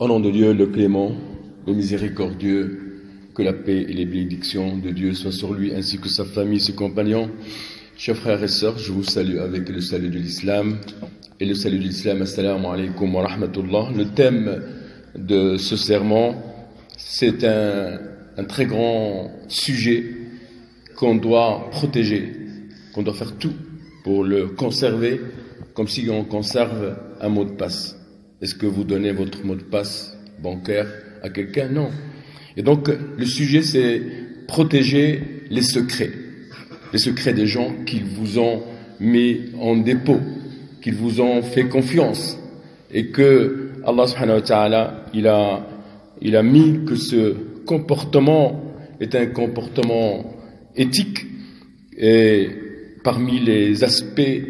Au nom de Dieu, le clément, le miséricordieux, que la paix et les bénédictions de Dieu soient sur lui, ainsi que sa famille, ses compagnons. Chers frères et sœurs, je vous salue avec le salut de l'islam. Et le salut de l'islam, assalamu alaikum wa rahmatullah. Le thème de ce sermon, c'est un très grand sujet qu'on doit protéger, qu'on doit faire tout pour le conserver, comme si on conserve un mot de passe. Est-ce que vous donnez votre mot de passe bancaire à quelqu'un? Non. Et donc, le sujet, c'est protéger les secrets des gens qui vous ont mis en dépôt, qui vous ont fait confiance, et que Allah subhanahu wa ta'ala, il a mis que ce comportement est un comportement éthique, et parmi les aspects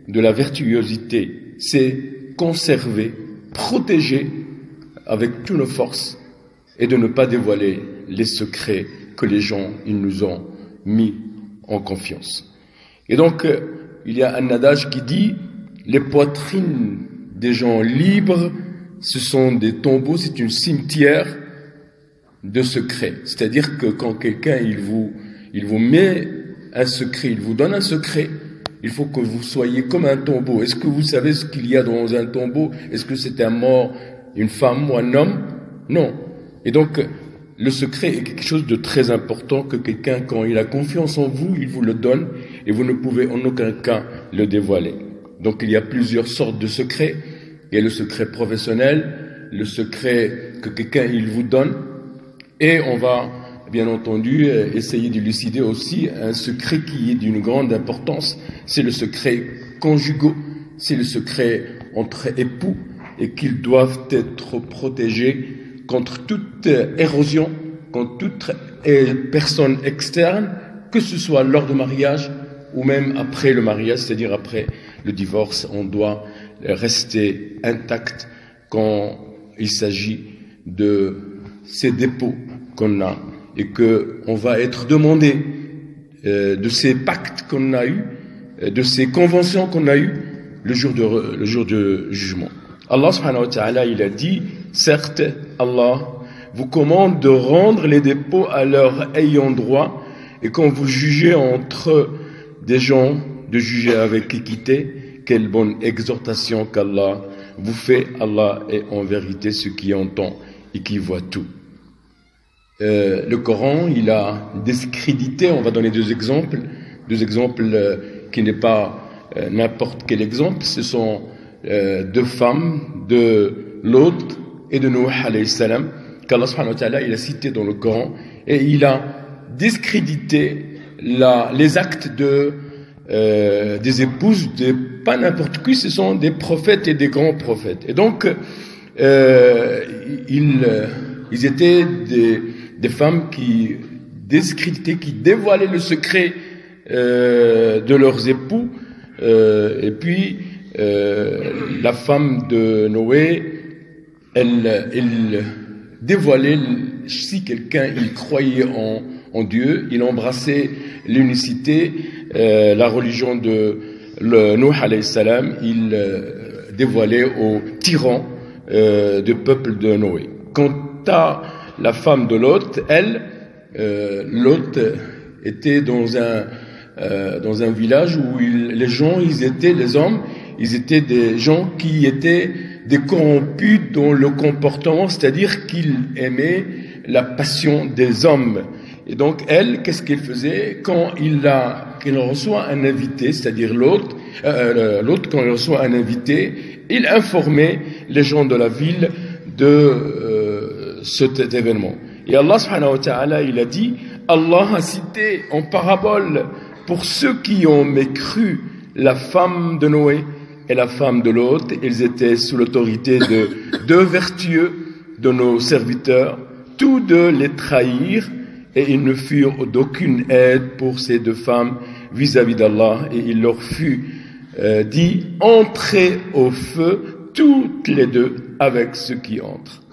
de la vertuosité, c'est conserver, protéger avec toutes nos forces et de ne pas dévoiler les secrets que les gens ils nous ont mis en confiance. Et donc, il y a un adage qui dit les poitrines des gens libres, ce sont des tombeaux, c'est un cimetière de secrets. C'est-à-dire que quand quelqu'un il vous met un secret, il vous donne un secret, il faut que vous soyez comme un tombeau. Est-ce que vous savez ce qu'il y a dans un tombeau? Est-ce que c'est un mort, une femme ou un homme? Non. Et donc, le secret est quelque chose de très important que quelqu'un, quand il a confiance en vous, il vous le donne et vous ne pouvez en aucun cas le dévoiler. Donc, il y a plusieurs sortes de secrets. Il y a le secret professionnel, le secret que quelqu'un il vous donne, et on va bien entendu essayer d'élucider aussi un secret qui est d'une grande importance, c'est le secret conjugaux, c'est le secret entre époux, et qu'ils doivent être protégés contre toute érosion, contre toute personne externe, que ce soit lors du mariage ou même après le mariage, c'est-à-dire après le divorce. On doit rester intact quand il s'agit de ces dépôts qu'on a et qu'on va être demandé de ces pactes qu'on a eus, de ces conventions qu'on a eues le jour de jugement. Allah subhanahu wa ta'ala, il a dit, certes, Allah vous commande de rendre les dépôts à leur ayant droit, et quand vous jugez entre des gens, de juger avec équité. Quelle bonne exhortation qu'Allah vous fait. Allah est en vérité ce qui entend et qui voit tout. Le Coran, il a discrédité, on va donner deux exemples qui n'est pas n'importe quel exemple, ce sont deux femmes de Lot et de Nuh alayhi salam, qu'Allah subhanahu wa ta'ala il a cité dans le Coran, et il a discrédité les actes des épouses de pas n'importe qui, ce sont des prophètes et des grands prophètes. Et donc, ils étaient des femmes qui discréditaient, qui dévoilaient le secret de leurs époux, et puis la femme de Noé, elle dévoilait, si quelqu'un il croyait en Dieu, il embrassait l'unicité, la religion de Nuh alayhi salam, il dévoilait aux tyrans du peuple de Noé. Quant à la femme de Lot, Lot était dans un village où les hommes, ils étaient des gens qui étaient des corrompus dans le comportement, c'est-à-dire qu'ils aimaient la passion des hommes. Et donc elle, qu'est-ce qu'elle faisait quand il reçoit un invité, c'est-à-dire l'autre quand il reçoit un invité, il informait les gens de la ville de cet événement. Et Allah subhanahu wa ta'ala, il a dit, Allah a cité en parabole pour ceux qui ont mécru la femme de Noé et la femme de Lot, ils étaient sous l'autorité de deux vertueux de nos serviteurs, tous deux les trahirent, et ils ne furent d'aucune aide pour ces deux femmes vis-à-vis d'Allah, et il leur fut dit, entrez au feu toutes les deux avec ceux qui entrent.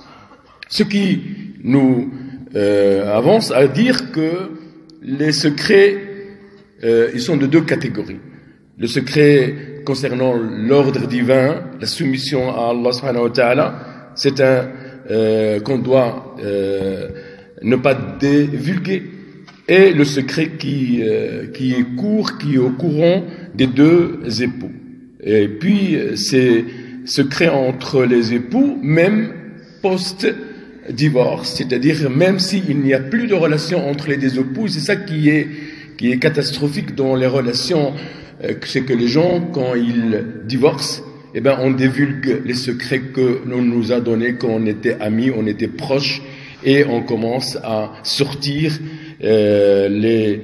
Ce qui nous avance à dire que les secrets, ils sont de deux catégories. Le secret concernant l'ordre divin, la soumission à Allah subhanahu wa ta'ala, c'est un qu'on doit ne pas divulguer, et le secret qui est court, qui est au courant des deux époux. Et puis, c'est secret entre les époux, même post-divorce, c'est-à-dire même s'il n'y a plus de relation entre les deux époux. C'est ça qui est catastrophique dans les relations, c'est que les gens, quand ils divorcent, eh ben, on divulgue les secrets que l'on nous a donnés quand on était amis, on était proches, et on commence à sortir les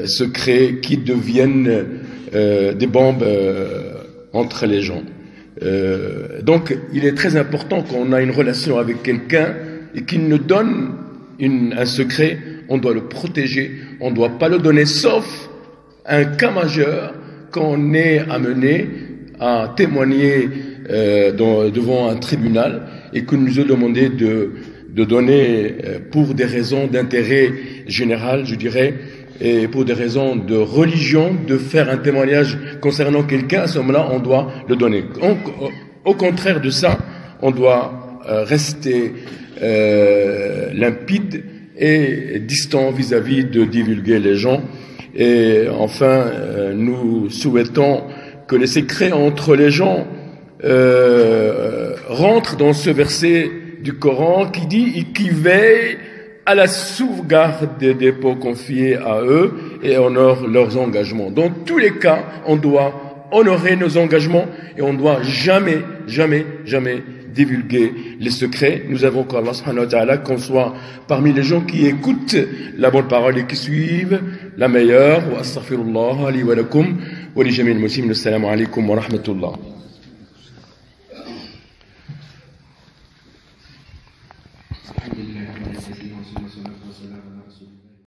secrets qui deviennent des bombes entre les gens. Donc, il est très important qu'on a une relation avec quelqu'un et qu'il nous donne un secret, on doit le protéger, on ne doit pas le donner, sauf un cas majeur quand on est amené à témoigner devant un tribunal et que nous a demandé de donner pour des raisons d'intérêt général, je dirais, et pour des raisons de religion, de faire un témoignage concernant quelqu'un, à ce moment-là, on doit le donner. Au contraire de ça, on doit rester limpide et distant vis-à-vis de divulguer les gens. Et enfin, nous souhaitons que les secrets entre les gens rentrent dans ce verset du Coran qui dit et qui veille à la sauvegarde des dépôts confiés à eux et honore leurs engagements. Dans tous les cas, on doit honorer nos engagements et on ne doit jamais divulguer les secrets. Nous avons qu'Allah subhanahu wa ta'ala qu'on soit parmi les gens qui écoutent la bonne parole et qui suivent la meilleure. Wa astaghfirullah li wa lakum wa li jami'il muslimin. Assalamu alaykum wa rahmatullah. الحمد لله رب العالمين والصلاة والسلام على رسول الله.